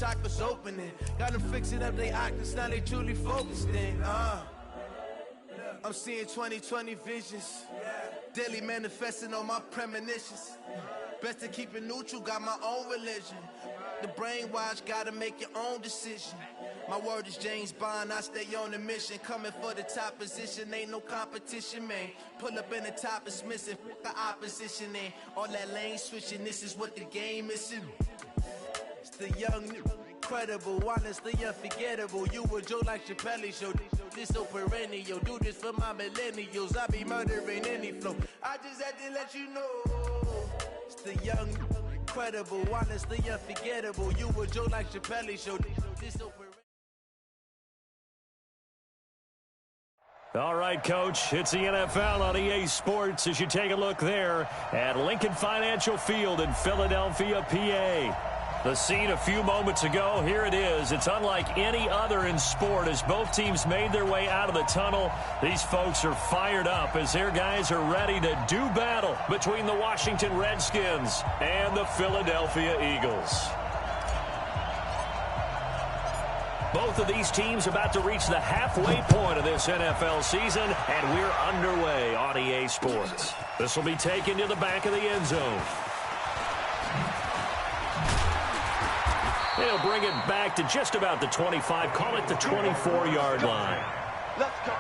chakras opening. Got them fixing up they octaves, now they truly focused in. I'm seeing 20/20 visions. Daily manifesting on my premonitions. Best to keep it neutral, got my own religion. The brainwash, gotta make your own decision. My word is James Bond, I stay on the mission. Coming for the top position, ain't no competition, man. Pull up in the top, it's missing, the opposition ain't. All that lane switching, this is what the game is. It's the young, incredible, honestly unforgettable. You a Joe like Chappelle show. This so perennial, do this for my millennials. I be murdering any flow. I just had to let you know. It's the young, incredible, honestly unforgettable. You a Joe like Chappelle show. This so perennial. All right, Coach, it's the NFL on EA Sports as you take a look there at Lincoln Financial Field in Philadelphia, PA. The scene a few moments ago, here it is. It's unlike any other in sport as both teams made their way out of the tunnel. These folks are fired up as their guys are ready to do battle between the Washington Redskins and the Philadelphia Eagles. Both of these teams about to reach the halfway point of this NFL season, and we're underway on EA Sports. This will be taken to the back of the end zone. They'll bring it back to just about the 25, call it the 24-yard line. Let's go.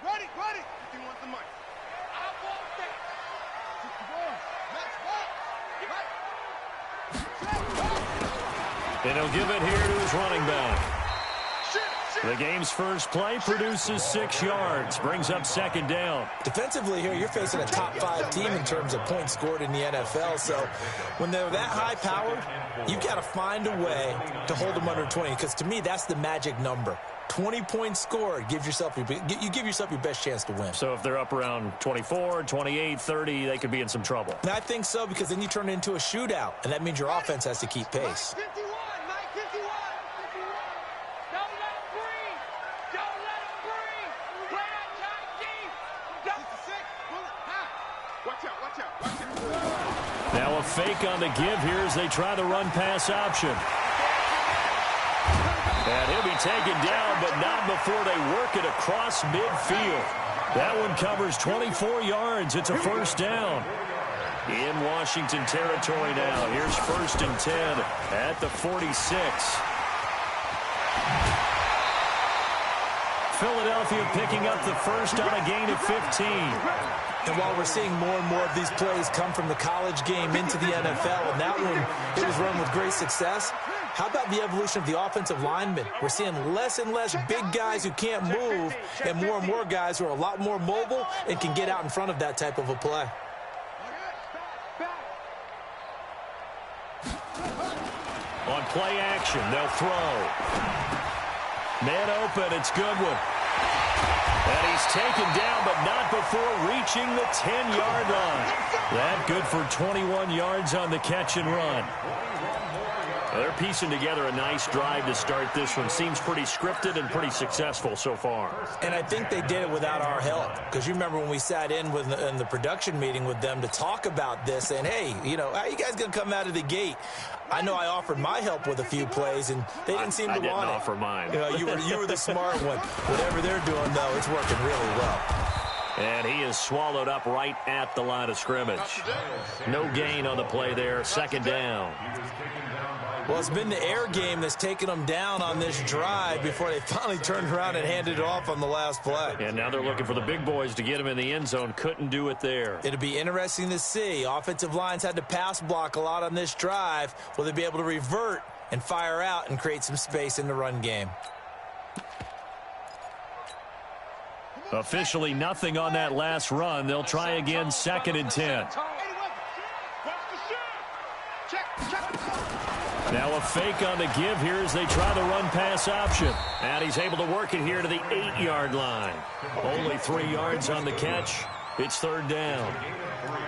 Ready. He wants the money. I want that. And he'll give it here to his running back. The game's first play produces 6 yards, brings up second down. Defensively here, you're facing a top 5 team in terms of points scored in the NFL. So when they're that high powered, you've got to find a way to hold them under 20. Because to me, that's the magic number. 20 points scored, you give yourself your best chance to win. So if they're up around 24, 28, 30, they could be in some trouble. And I think so, because then you turn it into a shootout, and that means your offense has to keep pace. Now a fake on the give here as they try the run-pass option. And he'll be taken down, but not before they work it across midfield. That one covers 24 yards. It's a first down. In Washington territory now. Here's 1st and 10 at the 46. Philadelphia picking up the first on a gain of 15. And while we're seeing more and more of these plays come from the college game into the NFL, and that one, it was run with great success, how about the evolution of the offensive linemen? We're seeing less and less big guys who can't move and more guys who are a lot more mobile and can get out in front of that type of a play. On play action, they'll throw. Man open, it's Goodwin. And he's taken down, but not before reaching the 10-yard line. That good for 21 yards on the catch and run. They're piecing together a nice drive to start this one. Seems pretty scripted and pretty successful so far. And I think they did it without our help. Because you remember when we sat in the production meeting with them to talk about this, saying, hey, you know, how are you guys going to come out of the gate? I know I offered my help with a few plays, and they didn't seem to want it. I didn't offer mine. You know, you were the smart one. Whatever they're doing, though, it's working really well. And he is swallowed up right at the line of scrimmage. No gain on the play there. Second down. Well, it's been the air game that's taken them down on this drive before they finally turned around and handed it off on the last play. And now they're looking for the big boys to get him in the end zone. Couldn't do it there. It'll be interesting to see. Offensive lines had to pass block a lot on this drive. Will they be able to revert and fire out and create some space in the run game? Officially nothing on that last run. They'll try again, 2nd and 10. Now a fake on the give here as they try the run-pass option. And he's able to work it here to the 8-yard line. Only 3 yards on the catch. It's third down.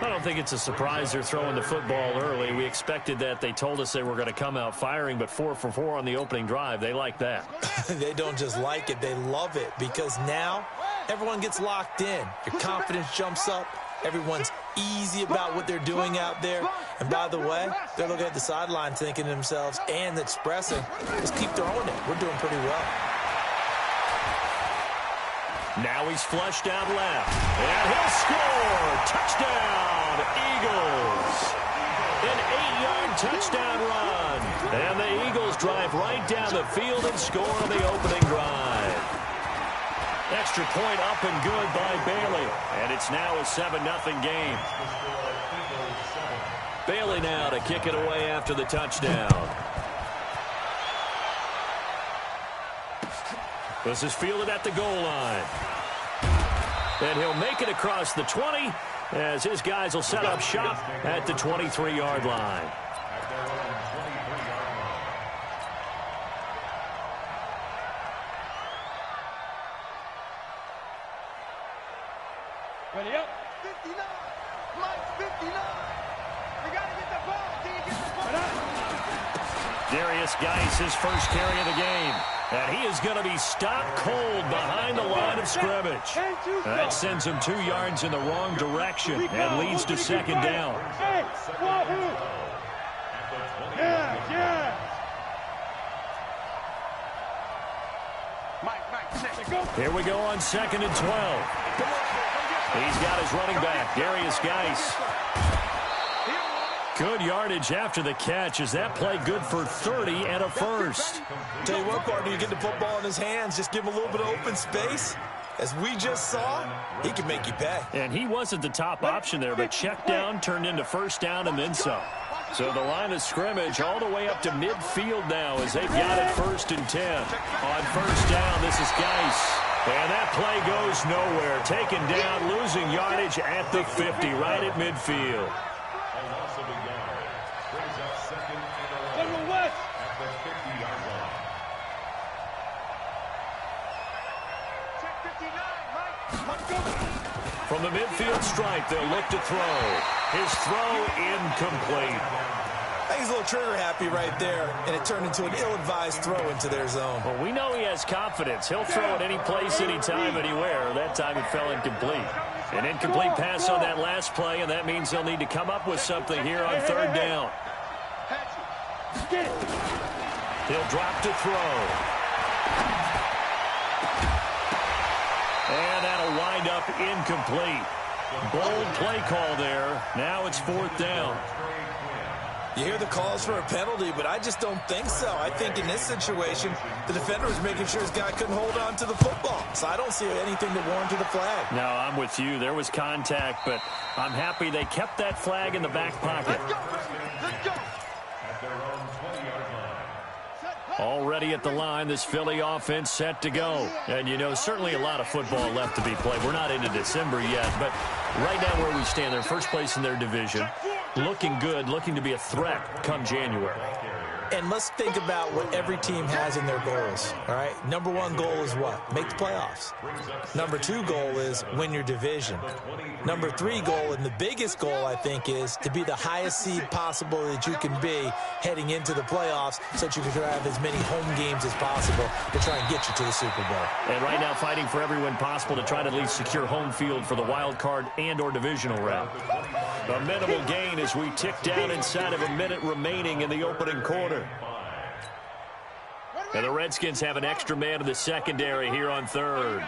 I don't think it's a surprise they're throwing the football early. We expected that. They told us they were going to come out firing, but 4 for 4 on the opening drive. They like that. They don't just like it, they love it, because now everyone gets locked in. Your confidence jumps up. Everyone's easy about what they're doing out there. And by the way, they're looking at the sideline thinking to themselves and expressing, just keep throwing it. We're doing pretty well. Now he's flushed out left. And he'll score. Touchdown, Eagles. An 8-yard touchdown run. And the Eagles drive right down the field and score on the opening drive. Extra point up and good by Bailey. And it's now a 7-0 game. Bailey now to kick it away after the touchdown. This is fielded at the goal line. And he'll make it across the 20 as his guys will set up shop at the 23-yard line. Ready up. 59. Mike 59. We got to get the ball. Can you get the ball? Darius Geis, his first carry of the game. And he is going to be stopped cold behind the line of scrimmage. That sends him 2 yards in the wrong direction and leads to second down. Here we go on 2nd and 12. He's got his running back, Darius Geis. Good yardage after the catch. Is that play good for 30 and a first? Tell you what, partner, you get the football in his hands, just give him a little bit of open space. As we just saw, he can make you pay. And he wasn't the top option there, but check down turned into first down and then some. So the line of scrimmage all the way up to midfield now as they've got it 1st and 10. On first down, this is Geis. And that play goes nowhere. Taken down, losing yardage at the 50, right at midfield. From the midfield stripe, they'll look to throw. His throw incomplete. I think he's a little trigger happy right there, and it turned into an ill-advised throw into their zone. Well, we know he has confidence. He'll throw it any place, anytime, anywhere. That time it fell incomplete. An incomplete pass on that last play, and that means they'll need to come up with something here on 3rd down. He'll drop to throw. And that'll wind up incomplete. Bold play call there. Now it's 4th down. You hear the calls for a penalty, but I just don't think so. I think in this situation, the defender was making sure his guy couldn't hold on to the football. So I don't see anything that warranted the flag. No, I'm with you. There was contact, but I'm happy they kept that flag in the back pocket. Let's go. Already at the line, this Philly offense set to go. And, you know, certainly a lot of football left to be played. We're not into December yet, but right now where we stand, they're first place in their division. Looking good, looking to be a threat come January. And let's think about what every team has in their goals, all right? Number 1 goal is what? Make the playoffs. Number 2 goal is win your division. Number 3 goal, and the biggest goal, I think, is to be the highest seed possible that you can be heading into the playoffs so that you can have as many home games as possible to try and get you to the Super Bowl. And right now fighting for every win possible to try to at least secure home field for the wild card and or divisional round. A minimal gain as we tick down inside of a minute remaining in the opening quarter. And the Redskins have an extra man in the secondary here on 3rd.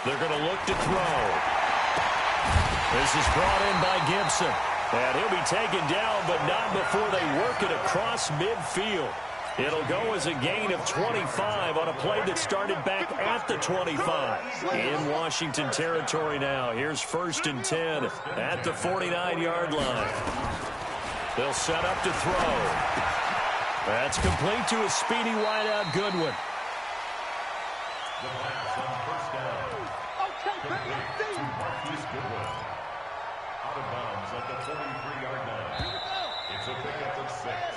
They're going to look to throw. This is brought in by Gibson. And he'll be taken down, but not before they work it across midfield. It'll go as a gain of 25 on a play that started back at the 25. In Washington territory now. Here's 1st and 10 at the 49-yard line. They'll set up to throw. That's complete to a speedy wideout Goodwin.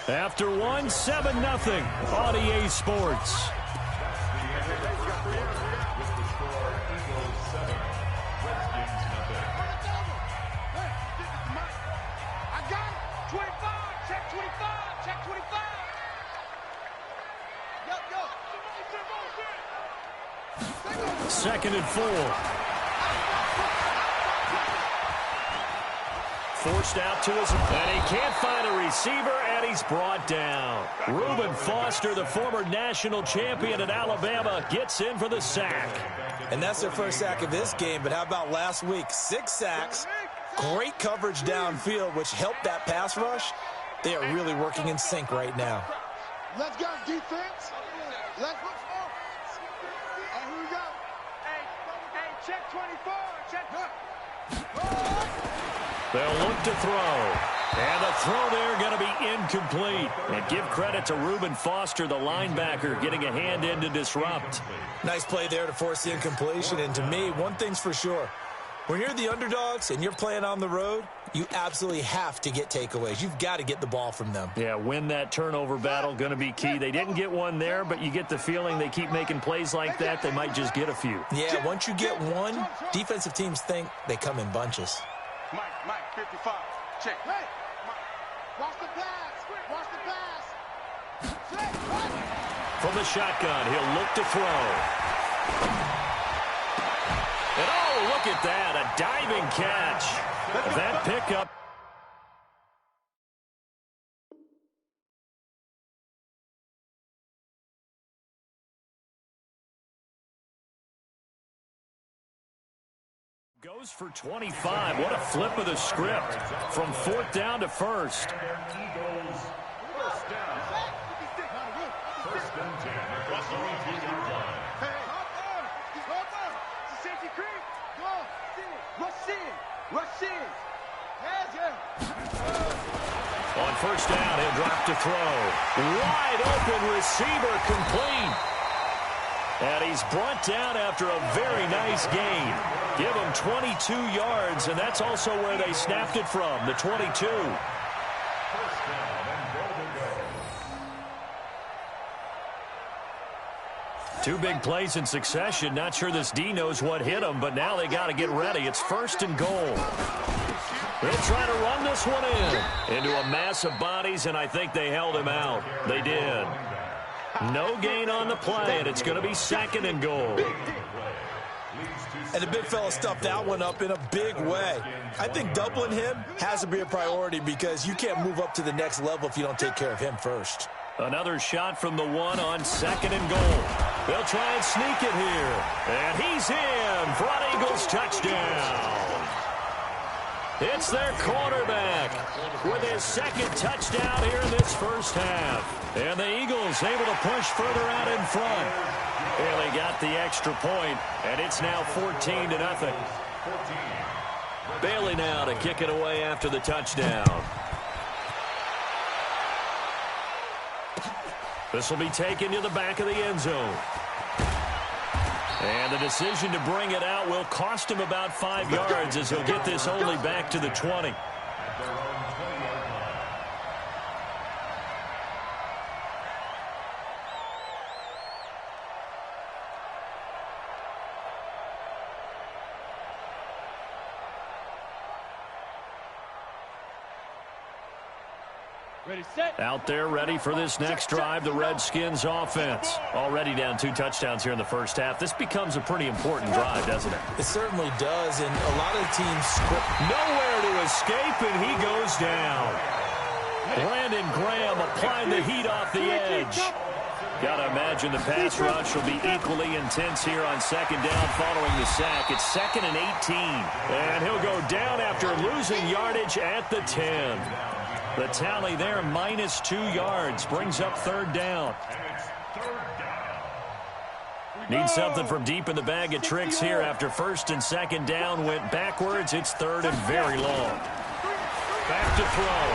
After one, 7-0 on EA Sports. Second and 4. Forced out to his, and he can't find a receiver, and he's brought down. Reuben Foster, the former national champion at Alabama, gets in for the sack. And that's their first sack of this game, but how about last week? 6 sacks, great coverage downfield, which helped that pass rush. They are really working in sync right now. Let's go, defense. Let's go. And here we go. Hey, check 24. Check. They'll look to throw. And the throw there going to be incomplete. And give credit to Reuben Foster, the linebacker, getting a hand in to disrupt. Nice play there to force the incompletion. And to me, one thing's for sure. When you're the underdogs and you're playing on the road, you absolutely have to get takeaways. You've got to get the ball from them. Yeah, win that turnover battle, going to be key. They didn't get one there, but you get the feeling they keep making plays like that, they might just get a few. Yeah, once you get one, defensive teams think they come in bunches. Mike, 55. Check. Hey, Mike. Watch the pass. Watch the pass. From the shotgun, he'll look to throw. And oh, look at that, a diving catch. That pickup. Goes for 25. What a flip of the script from 4th down to 1st. On 1st down, he'll drop to throw. Wide open receiver, complete. And he's brought down after a very nice gain. Give him 22 yards, and that's also where they snapped it from, the 22. Two big plays in succession. Not sure this D knows what hit him, but now they got to get ready. It's 1st and goal. They'll try to run this one into a mass of bodies, and I think they held him out. They did. No gain on the play, and it's going to be 2nd and goal. And the big fella stuffed that one up in a big way. I think doubling him has to be a priority because you can't move up to the next level if you don't take care of him first. Another shot from the 1 on 2nd and goal. They'll try and sneak it here. And he's in for an Eagles touchdown. It's their quarterback with his 2nd touchdown here in this first half. And the Eagles able to push further out in front. And they got the extra point, and it's now 14-0. Bailey now to kick it away after the touchdown. This will be taken to the back of the end zone. And the decision to bring it out will cost him about 5 yards as he'll get this only back to the 20. Ready, set. Out there ready for this next drive, the Redskins offense. Already down 2 touchdowns here in the first half. This becomes a pretty important drive, doesn't it? It certainly does, and a lot of teams script. Nowhere to escape, and he goes down. Brandon Graham applying the heat off the edge. Got to imagine the pass rush will be equally intense here on 2nd down following the sack. It's 2nd and 18. And he'll go down after losing yardage at the 10. The tally there, minus 2 yards, brings up 3rd down. Need something from deep in the bag of tricks here after 1st and 2nd down went backwards. It's 3rd and very long. Back to throw.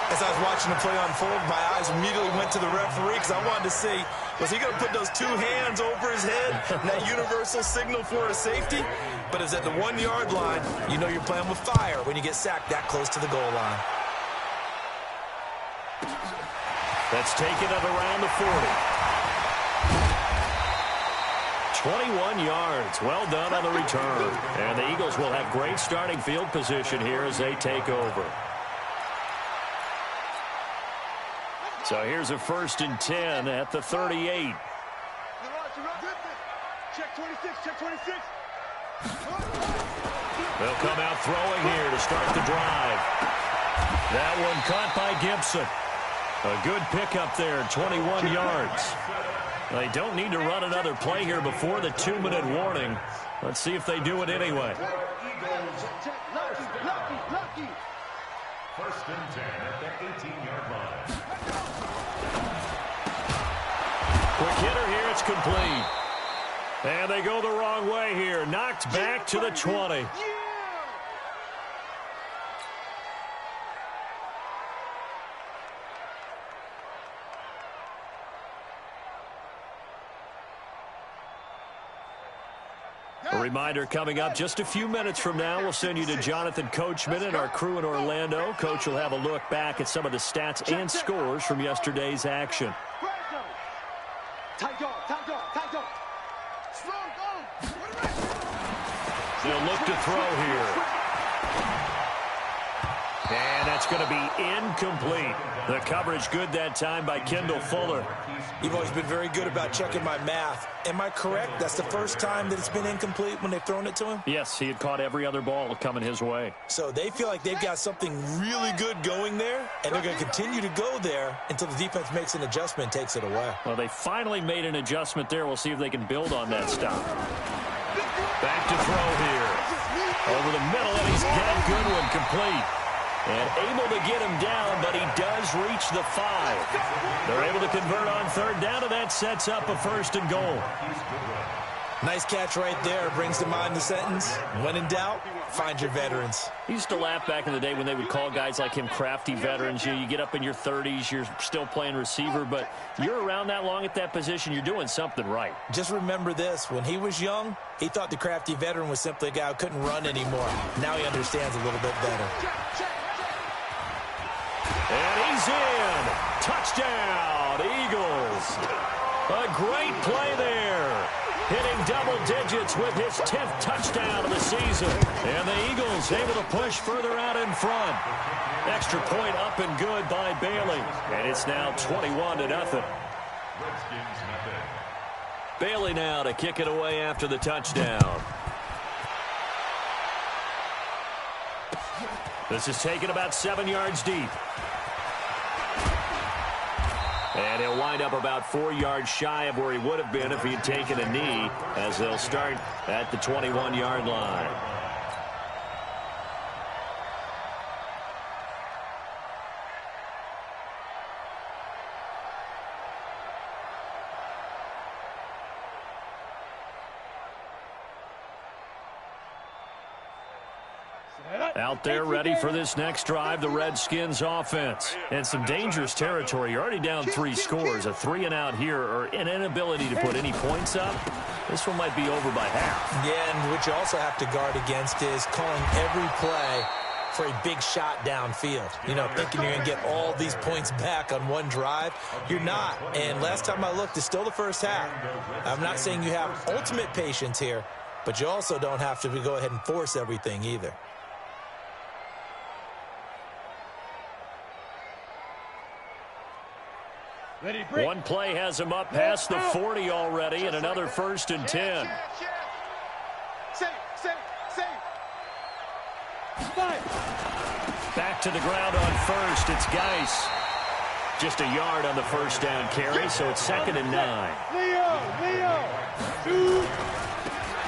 As I was watching the play unfold, my eyes immediately went to the referee because I wanted to see Was he going to put those two hands over his head, and that universal signal for a safety? But it's at the 1-yard line. You know you're playing with fire when you get sacked that close to the goal line. That's taken at around the 40. 21 yards. Well done on the return. And the Eagles will have great starting field position here as they take over. So here's a 1st and 10 at the 38. Check 26, check 26. They'll come out throwing here to start the drive. That one caught by Gibson. A good pickup there, 21 yards. They don't need to run another play here before the 2-minute warning. Let's see if they do it anyway. Lucky. 1st and 10 at the 18-yard line. Quick hitter here, it's complete. And they go the wrong way here. Knocked back to the 20. A reminder coming up just a few minutes from now, we'll send you to Jonathan Coachman and our crew in Orlando. Coach will have a look back at some of the stats and scores from yesterday's action. Tight dog. They'll look to throw here. And that's going to be incomplete. The coverage good that time by Kendall Fuller. You've always been very good about checking my math. Am I correct? That's the first time that it's been incomplete when they've thrown it to him? Yes, he had caught every other ball coming his way. So they feel like they've got something really good going there, and they're going to continue to go there until the defense makes an adjustment and takes it away. Well, they finally made an adjustment there. We'll see if they can build on that stop. Back to throw here. Over the middle, and he's got Goodwin complete. And able to get him down, but he does reach the 5. They're able to convert on 3rd down, and that sets up a 1st and goal. Nice catch right there. Brings to mind the sentence, when in doubt, find your veterans. He used to laugh back in the day when they would call guys like him crafty veterans. You get up in your 30s, you're still playing receiver, but you're around that long at that position, you're doing something right. Just remember this. When he was young, he thought the crafty veteran was simply a guy who couldn't run anymore. Now he understands a little bit better. And he's in. Touchdown, Eagles. A great play there. Hitting double digits with his 10th touchdown of the season. And the Eagles able to push further out in front. Extra point up and good by Bailey. And it's now 21-0. Bailey now to kick it away after the touchdown. This is taken about 7 yards deep. And he'll wind up about 4 yards shy of where he would have been if he had taken a knee, as they'll start at the 21-yard line. Out there ready for this next drive, the Redskins offense. And some dangerous territory. You're already down 3 scores. A 3-and-out here, or an inability to put any points up. This one might be over by half. Yeah, and what you also have to guard against is calling every play for a big shot downfield. You know, thinking you're going to get all these points back on one drive. You're not. And last time I looked, it's still the first half. I'm not saying you have ultimate patience here, but you also don't have to go ahead and force everything either. One play has him up past the 40 already, and another 1st and 10. Back to the ground on 1st. It's Geis. Just a yard on the 1st down carry, so it's 2nd and 9.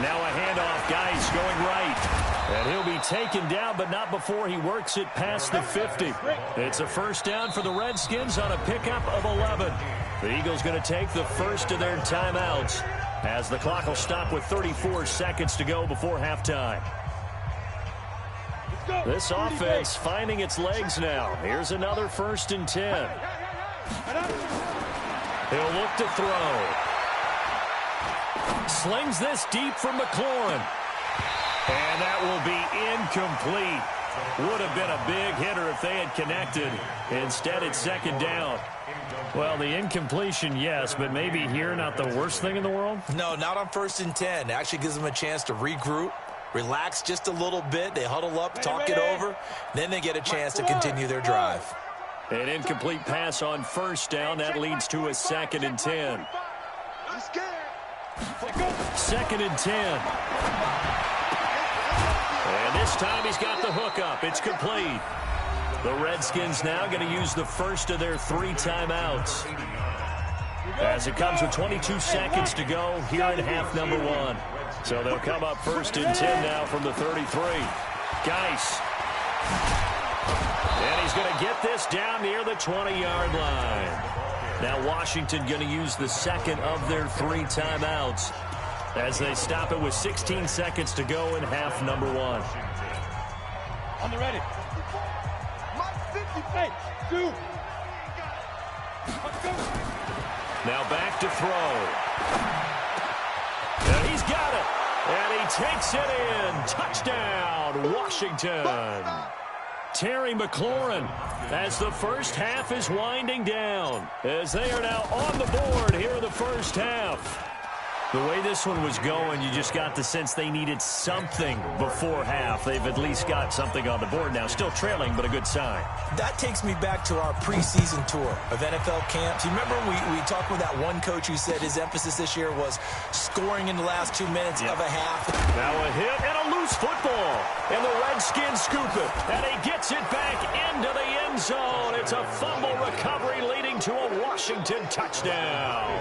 Now a handoff. Geis going right. And he'll be taken down, but not before he works it past the 50. It's a 1st down for the Redskins on a pickup of 11. The Eagles going to take the first of their timeouts as the clock will stop with 34 seconds to go before halftime. This offense finding its legs now. Here's another 1st and 10. He'll look to throw. Slings this deep from McLaurin. And that will be incomplete. Would have been a big hitter if they had connected. Instead, it's second down. Well, the incompletion, yes, but maybe here not the worst thing in the world? No, not on 1st and 10. It actually gives them a chance to regroup, relax just a little bit. They huddle up, talk it over. Then they get a chance to continue their drive. An incomplete pass on 1st down. That leads to a 2nd and 10. 2nd and 10. And this time he's got the hook up. It's complete. The Redskins now going to use the first of their 3 timeouts, as it comes with 22 seconds to go here in half number 1. So they'll come up 1st and 10 now from the 33. Geis. And he's going to get this down near the 20-yard line. Now Washington going to use the second of their 3 timeouts, as they stop it with 16 seconds to go in half number 1. On the ready. Hey, two. Now back to throw. And he's got it. And he takes it in. Touchdown, Washington. Terry McLaurin, as the first half is winding down, as they are now on the board here in the first half. The way this one was going, you just got the sense they needed something before half. They've at least got something on the board now. Still trailing, but a good sign. That takes me back to our preseason tour of NFL camps. You remember we talked with that one coach who said his emphasis this year was scoring in the last 2 minutes of a half. Now a hit and a loose football. And the Redskins scoop it. And he gets it back into the end zone. It's a fumble recovery leading to a Washington touchdown.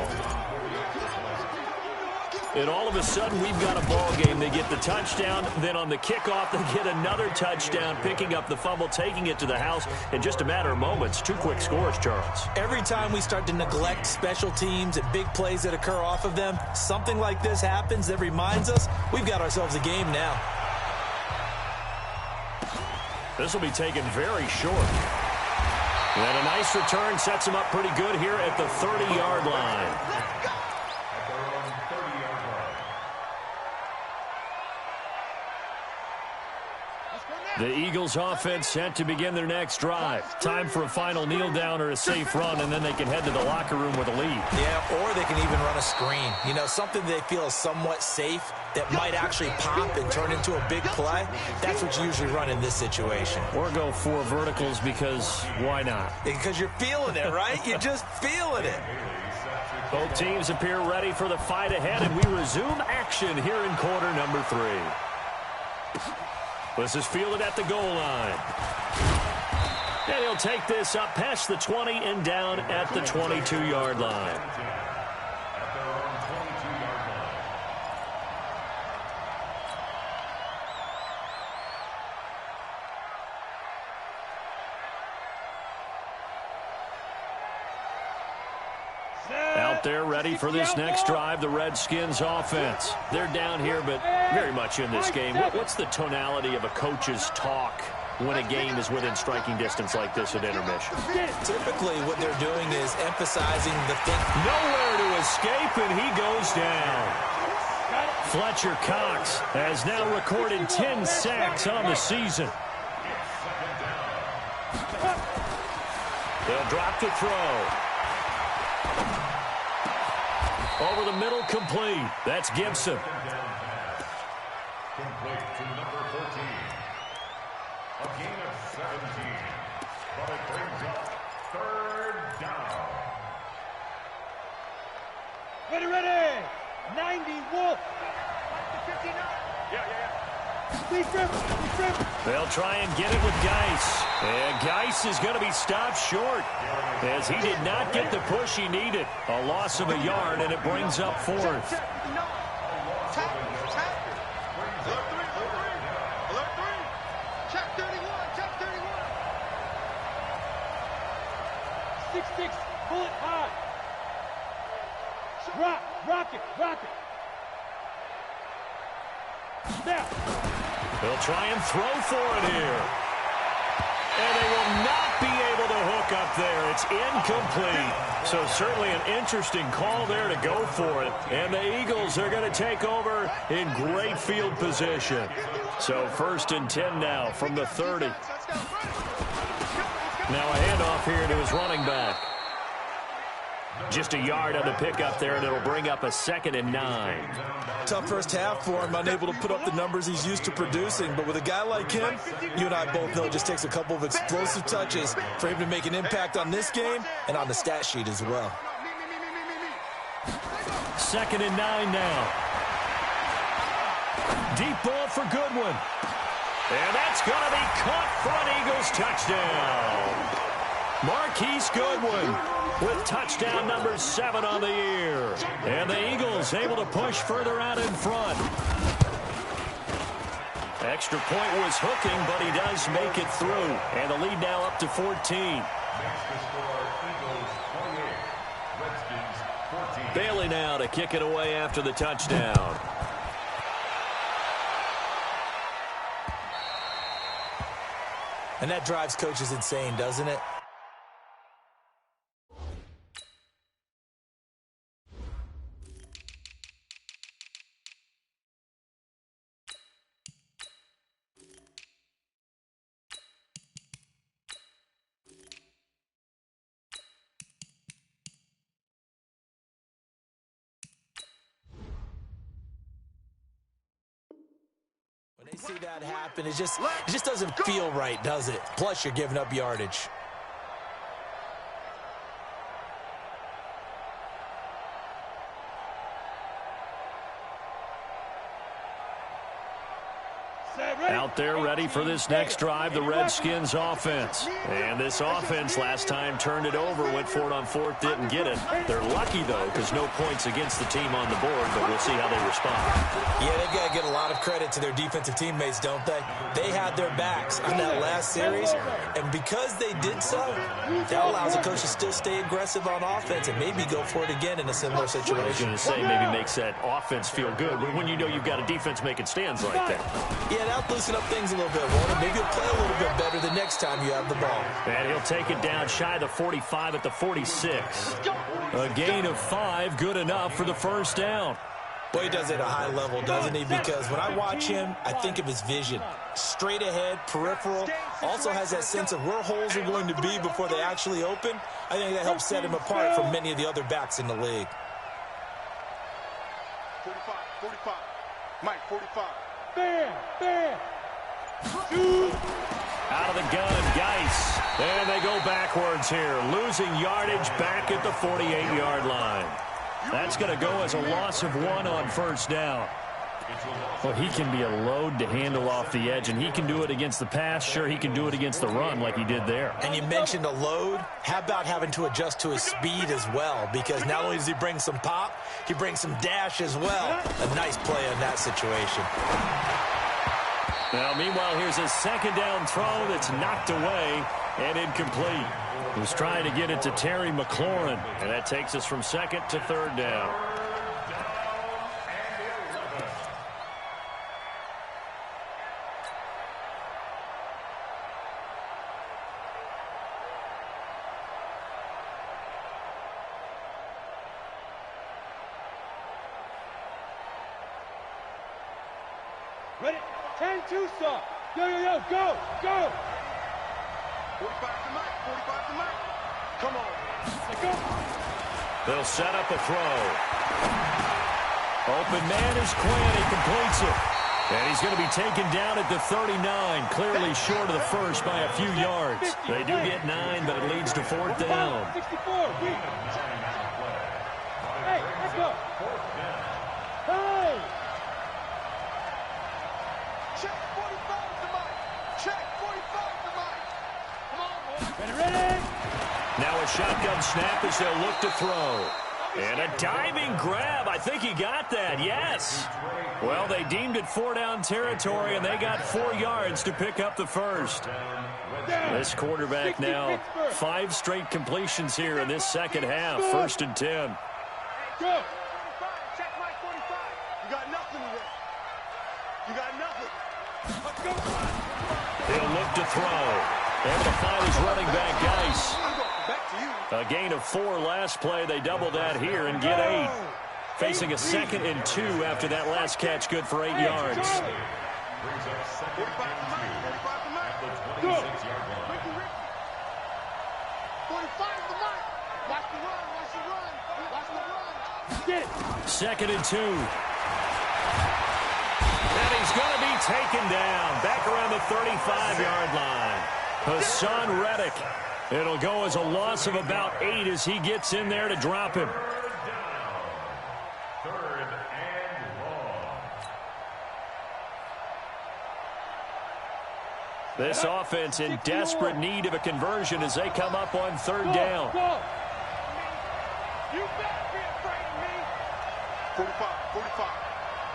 And all of a sudden, we've got a ball game. They get the touchdown. Then on the kickoff, they get another touchdown, picking up the fumble, taking it to the house in just a matter of moments. 2 quick scores, Charles. Every time we start to neglect special teams and big plays that occur off of them, something like this happens that reminds us we've got ourselves a game now. This will be taken very short. And a nice return sets them up pretty good here at the 30-yard line. The Eagles offense set to begin their next drive. Time for a final kneel down or a safe run, and then they can head to the locker room with a lead. Yeah, or they can even run a screen. You know, something they feel is somewhat safe that might actually pop and turn into a big play. That's what you usually run in this situation. Or go 4 verticals, because why not? Because you're feeling it, right? You're just feeling it. Both teams appear ready for the fight ahead, and we resume action here in quarter number 3. This is fielded at the goal line. And he'll take this up past the 20 and down at the 22-yard line. Out there ready for this next drive, the Redskins offense. They're down here, but very much in this game. What's the tonality of a coach's talk when a game is within striking distance like this at intermission? Typically, what they're doing is emphasizing the thing. Nowhere to escape, and he goes down. Fletcher Cox has now recorded 10 sacks on the season. They'll drop the throw. Over the middle, complete. That's Gibson. Complete to number 14. A gain of 17. But it brings up 3rd down. Ready. 90 Wolf. 59. Yeah. They'll try and get it with Geis. And Geis is going to be stopped short, as he did not get the push he needed. A loss of a yard, and it brings up 4th. Alert 3. Check 31. 6-6. Bullet high. Rock it. Snap. They'll try and throw for it here. And they will not be able to hook up there. It's incomplete. So certainly an interesting call there to go for it. And the Eagles are going to take over in great field position. So 1st and 10 now from the 30. Now a handoff here to his running back. Just a yard on the pickup there, and it'll bring up a 2nd and 9. Tough first half for him, unable to put up the numbers he's used to producing. But with a guy like him, you and I both know it just takes a couple of explosive touches for him to make an impact on this game and on the stat sheet as well. 2nd and 9 now. Deep ball for Goodwin. And that's going to be caught for an Eagles touchdown. Marquise Goodwin with touchdown number 7 on the year. And the Eagles able to push further out in front. Extra point was hooking, but he does make it through. And the lead now up to 14. Bailey now to kick it away after the touchdown. And that drives coaches insane, doesn't it? When they see that happen, it just doesn't feel right, does it? Plus, you're giving up yardage. Out there ready for this next drive, the Redskins offense. And this offense last time turned it over, went for it on 4th, didn't get it. They're lucky, though, because no points against the team on the board, but we'll see how they respond. Yeah, they've got to get a lot of credit to their defensive teammates, don't they? They had their backs on that last series, and because they did so, that allows the coach to still stay aggressive on offense and maybe go for it again in a similar situation. I was going to say maybe makes that offense feel good, but when you know you've got a defense making stands like that. Yeah, that'll loosen up things a little bit, won't it? Maybe you'll play a little bit better the next time you have the ball. And he'll take it down shy of the 45 at the 46. A gain of 5, good enough for the first down. Boy, he does it at a high level, doesn't he? Because when I watch him, I think of his vision. Straight ahead, peripheral, also has that sense of where holes are going to be before they actually open. I think that helps set him apart from many of the other backs in the league. 45. Mike, 45. Bam. Out of the gun, Geis. And they go backwards here, losing yardage back at the 48-yard line. That's going to go as a loss of 1 on first down. Well, he can be a load to handle off the edge, and he can do it against the pass. Sure, he can do it against the run like he did there. And you mentioned a load. How about having to adjust to his speed as well? Because not only does he bring some pop, he brings some dash as well. A nice play in that situation. Now, meanwhile, here's a second down throw that's knocked away and incomplete. He was trying to get it to Terry McLaurin, and that takes us from 2nd to 3rd down. Ready? 10-2, son. Yo, go. 45 to Mike. Come on. Let's go. They'll set up a throw. Open man is Quinn. He completes it. And he's going to be taken down at the 39, clearly short of the first by a few yards. They do get 9, but it leads to 4th down. 64. Hey, let's go. Hey. Check 45 to Mike. Check 45 to Mike. Come on, boy. Ready? Now a shotgun snap as they'll look to throw. And a diving grab. I think he got that. Yes. Well, they deemed it 4 down territory, and they got 4 yards to pick up the first. This quarterback now 5 straight completions here in this second half. 1st and 10. Go. Check Mike 45. You got nothing today. You got nothing. Let's go. He'll look to throw. Able to find his running back, Geis. A gain of 4 last play. They double that here and get 8. Facing a 2nd and 2 after that last catch, good for 8 yards. Brings up 2nd and 2 at the 26-yard line. 45 the mark. Watch the run. Watch the run. Watch the run. Get it. 2nd and 2. And he's going to be taken down. Back around the 35-yard line. Hassan Reddick. It'll go as a loss of about 8 as he gets in there to drop him. Third and long. This offense in desperate need of a conversion as they come up on 3rd down. You better be afraid of me. 45.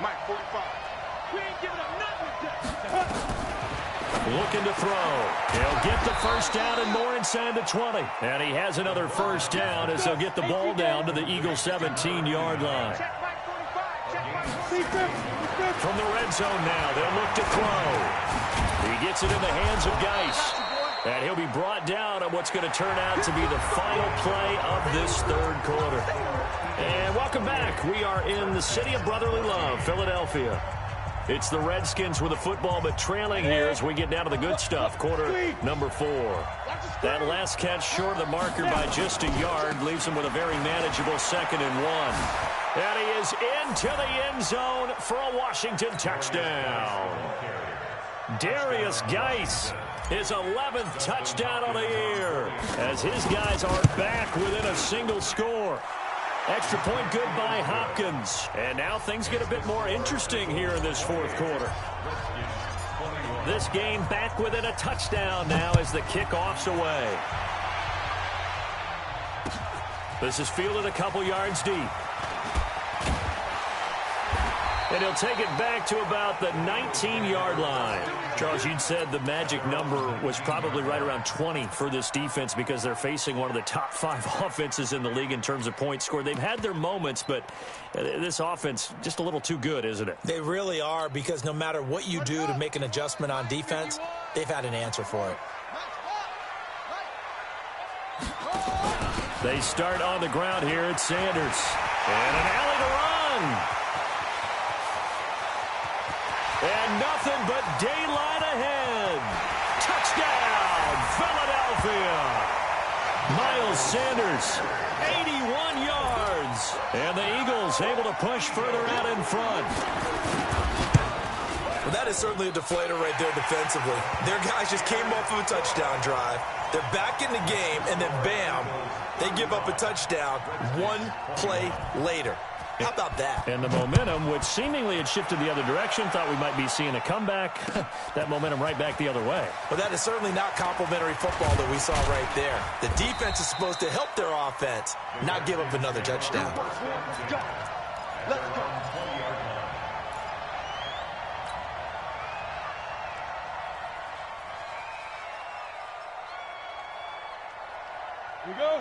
Mike, 45. We ain't giving up nothing today. Looking to throw. He'll get the first down and more inside the 20. And he has another first down as they'll get the ball down to the Eagles' 17-yard line. From the red zone now, they'll look to throw. He gets it in the hands of Geis. And he'll be brought down on what's going to turn out to be the final play of this 3rd quarter. And welcome back. We are in the city of brotherly love, Philadelphia. It's the Redskins with the football, but trailing here as we get down to the good stuff. Quarter number 4. That last catch short of the marker by just a yard leaves him with a very manageable 2nd and 1. And he is into the end zone for a Washington touchdown. Darius Geis, his 11th touchdown on the year, as his guys are back within a single score. Extra point good by Hopkins. And now things get a bit more interesting here in this 4th quarter. This game back within a touchdown now as the kickoff's away. This is fielded a couple yards deep. And he'll take it back to about the 19-yard line. Charles, you'd said the magic number was probably right around 20 for this defense because they're facing one of the top 5 offenses in the league in terms of points scored. They've had their moments, but this offense just a little too good, isn't it? They really are, because no matter what you do to make an adjustment on defense, they've had an answer for it. They start on the ground here at Sanders. And an alley to run. And nothing but daylight ahead. Touchdown, Philadelphia. Miles Sanders, 81 yards. And the Eagles able to push further out in front. Well, that is certainly a deflator right there defensively. Their guys just came off of a touchdown drive. They're back in the game, and then bam, they give up a touchdown 1 play later. How about that? And the momentum, which seemingly had shifted the other direction, thought we might be seeing a comeback. That momentum right back the other way. Well, that is certainly not complimentary football that we saw right there. The defense is supposed to help their offense, not give up another touchdown. Let's go.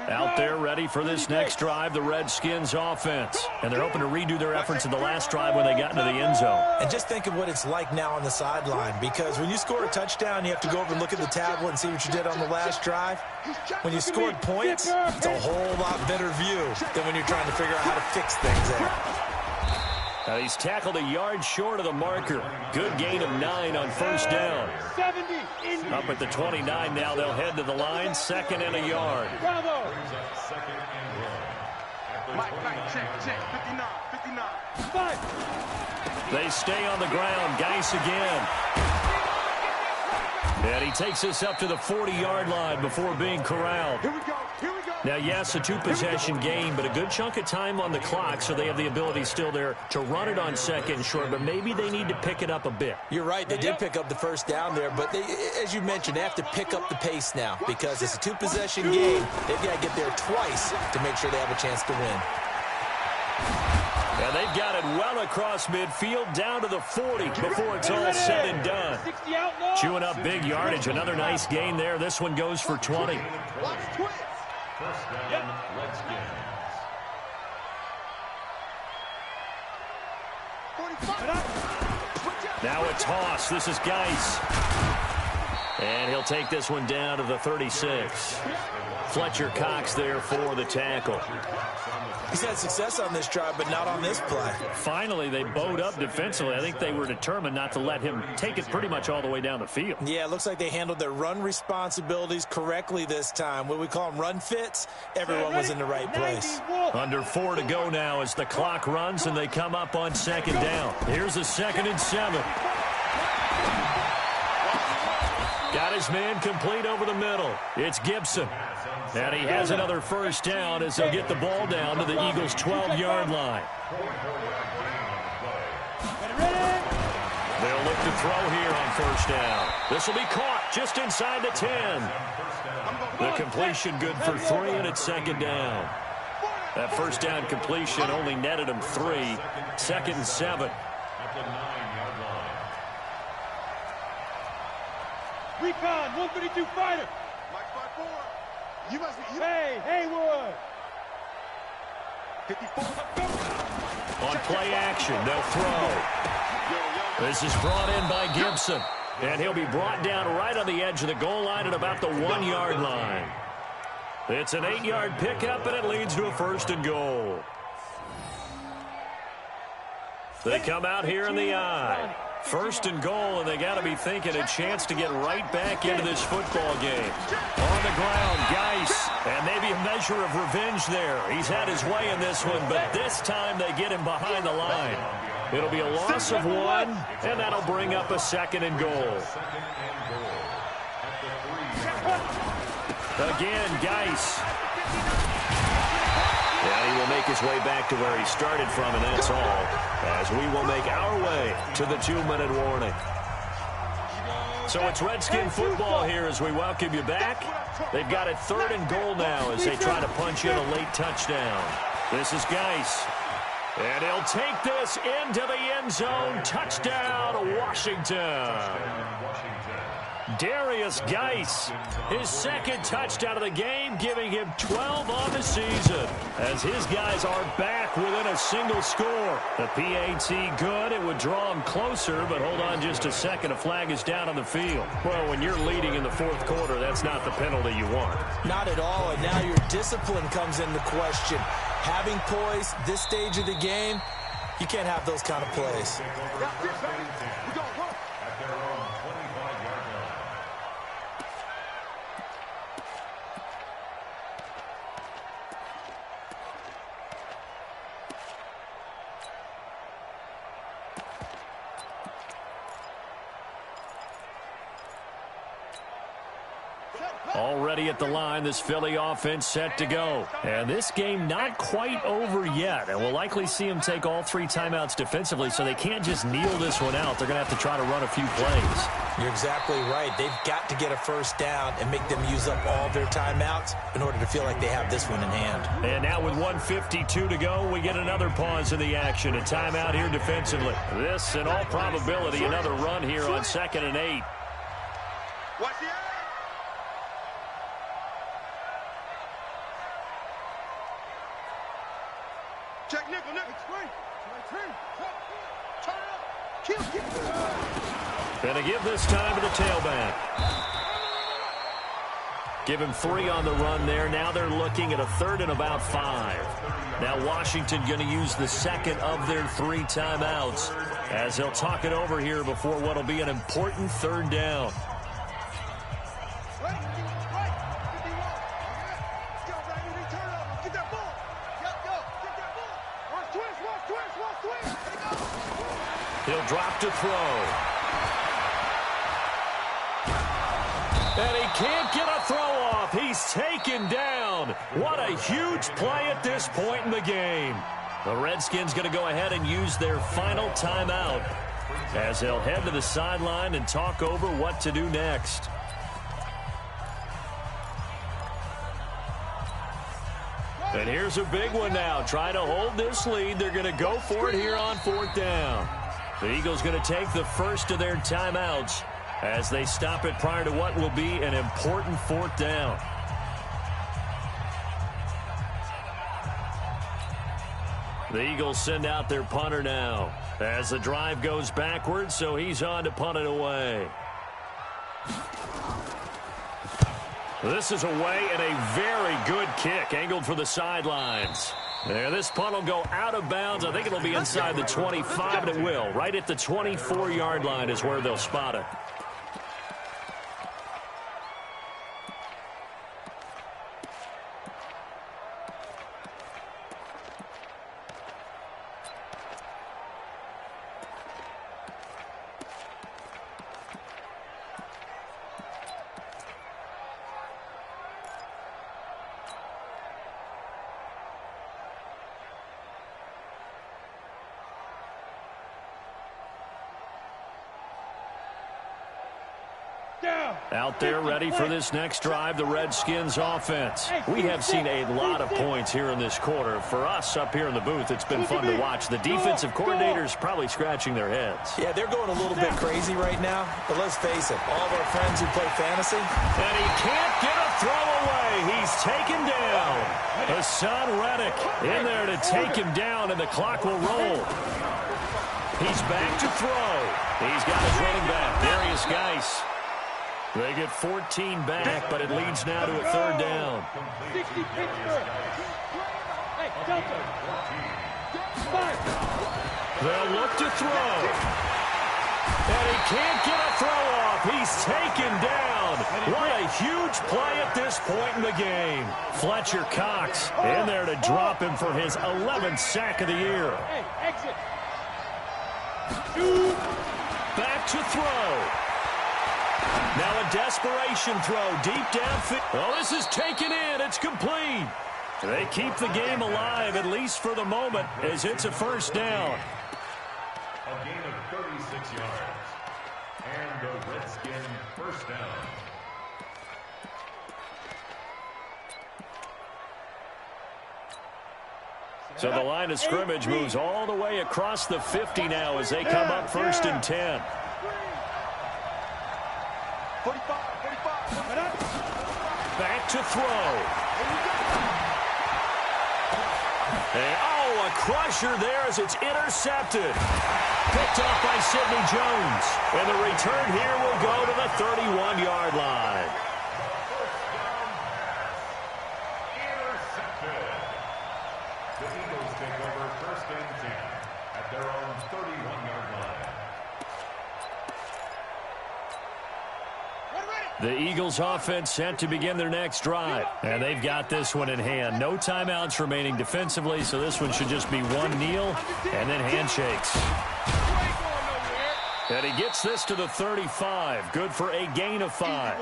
Out there ready for this next drive, the Redskins offense. And they're hoping to redo their efforts in the last drive when they got into the end zone. And just think of what it's like now on the sideline, because when you score a touchdown, you have to go over and look at the tablet and see what you did on the last drive. When you scored points, it's a whole lot better view than when you're trying to figure out how to fix things there. He's tackled a yard short of the marker. Good gain of 9 on first down. Up at the 29 now, they'll head to the line, 2nd and a yard. Bravo. Mike, check. 59. They stay on the ground. Geis again. And he takes us up to the 40-yard line before being corralled. Here we go. Now, yes, a 2-possession game, but a good chunk of time on the clock, so they have the ability still there to run it on 2nd and short, but maybe they need to pick it up a bit. You're right. They did pick up the first down there, but they, as you mentioned, they have to pick up the pace now because it's a 2-possession game. They've got to get there twice to make sure they have a chance to win. And they've got it well across midfield down to the 40 before it's all said and done. Chewing up big yardage. Another nice gain there. This one goes for 20. First down, Redskins. Now a toss. This is Geis. And he'll take this one down to the 36. Fletcher Cox there for the tackle. He's had success on this drive, but not on this play. Finally, they bowed up defensively. I think they were determined not to let him take it pretty much all the way down the field. Yeah, it looks like they handled their run responsibilities correctly this time. What we call them run fits, everyone was in the right place. Under 4 to go now as the clock runs and they come up on second down. Here's a 2nd and 7. Got his man complete over the middle. It's Gibson. And he has another first down as they'll get the ball down to the Eagles' 12-yard line. They'll look to throw here on first down. This will be caught just inside the 10. The completion good for 3, and it's 2nd down. That first down completion only netted him 3. 2nd and 7. Recon, 152 fighter. Mike 5-4. You must be. Hey, Haywood. 54. On play action, they'll throw. This is brought in by Gibson. And he'll be brought down right on the edge of the goal line at about the 1-yard line. It's an 8-yard pickup, and it leads to a 1st and goal. They come out here in the I. 1st and goal, and they got to be thinking a chance to get right back into this football game. On the ground, Geis, and maybe a measure of revenge there. He's had his way in this one, but this time they get him behind the line. It'll be a loss of 1, and that'll bring up a 2nd and goal. Again, Geis. And he will make his way back to where he started from, and that's all, as we will make our way to the 2-minute warning. So it's Redskin football here as we welcome you back. They've got it 3rd and goal now as they try to punch in a late touchdown. This is Geis. And he'll take this into the end zone. Touchdown, Washington. Darius Geis, his 2nd touchdown of the game, giving him 12 on the season, as his guys are back within a single score. The PAT good. It would draw him closer, but hold on just a second. A flag is down on the field. Well, when you're leading in the 4th quarter, that's not the penalty you want. Not at all, and now your discipline comes into question. Having poise this stage of the game, you can't have those kind of plays. Already at the line, this Philly offense set to go. And this game not quite over yet. And we'll likely see them take all 3 timeouts defensively, so they can't just kneel this one out. They're going to have to try to run a few plays. You're exactly right. They've got to get a first down and make them use up all their timeouts in order to feel like they have this one in hand. And now with 1:52 to go, we get another pause in the action. A timeout here defensively. This, in all probability, another run here on 2nd and 8. Watch the eye. Check nickel, nickel. Turn up. Kill. Gonna give this time to the tailback. Give him 3 on the run there. Now they're looking at a 3rd and about 5. Now Washington going to use the 2nd of their 3 timeouts as they'll talk it over here before what will be an important 3rd down. He'll drop to throw. And he can't get a throw off. He's taken down. What a huge play at this point in the game. The Redskins going to go ahead and use their final timeout as they'll head to the sideline and talk over what to do next. And here's a big one now. Try to hold this lead. They're going to go for it here on 4th down. The Eagles going to take the first of their timeouts as they stop it prior to what will be an important 4th down. The Eagles send out their punter now as the drive goes backwards, so he's on to punt it away. This is away and a very good kick angled for the sidelines. There, this punt will go out of bounds. I think it'll be inside the 25, and it will. Right at the 24-yard line is where they'll spot it. Out there ready for this next drive, the Redskins offense. We have seen a lot of points here in this quarter. For us up here in the booth, it's been fun to watch. The defensive coordinators probably scratching their heads. Yeah, they're going a little bit crazy right now, but let's face it, all of our friends who play fantasy. And he can't get a throw away. He's taken down. Hassan Reddick in there to take him down, and the clock will roll. He's back to throw. He's got his running back, Darius Geis. They get 14 back, but it leads now to a third down. 60 Pittsburgh. Hey, Delta. They'll look to throw. And he can't get a throw off. He's taken down. What a huge play at this point in the game. Fletcher Cox in there to drop him for his 11th sack of the year. Hey, exit. Back to throw. Now a desperation throw deep downfield. Oh, this is taken in. It's complete. They keep the game alive, at least for the moment, as it's a first down. A gain of 36 yards. And the Redskin first down. So the line of scrimmage moves all the way across the 50 now as they come up 1st and 10. 45. Back to throw. A crusher there as it's intercepted. Picked off by Sidney Jones. And the return here will go to the 31-yard line. Intercepted. The Eagles take over 1st and 10 at their own 31-yard line. The Eagles offense set to begin their next drive. And they've got this one in hand. No timeouts remaining defensively, so this one should just be one kneel and then handshakes. And he gets this to the 35. Good for a gain of 5.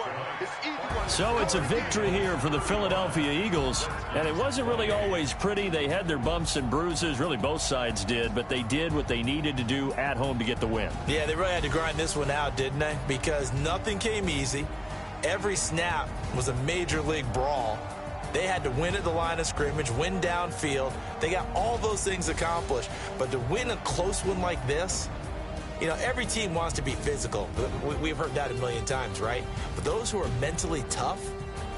So it's a victory here for the Philadelphia Eagles. And it wasn't really always pretty. They had their bumps and bruises. Really, both sides did. But they did what they needed to do at home to get the win. Yeah, they really had to grind this one out, didn't they? Because nothing came easy. Every snap was a major league brawl. They had to win at the line of scrimmage, win downfield. They got all those things accomplished. But to win a close one like this, you know, every team wants to be physical. We've heard that a million times, right? But those who are mentally tough,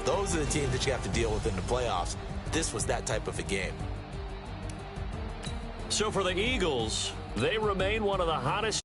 those are the teams that you have to deal with in the playoffs. This was that type of a game. So for the Eagles, they remain one of the hottest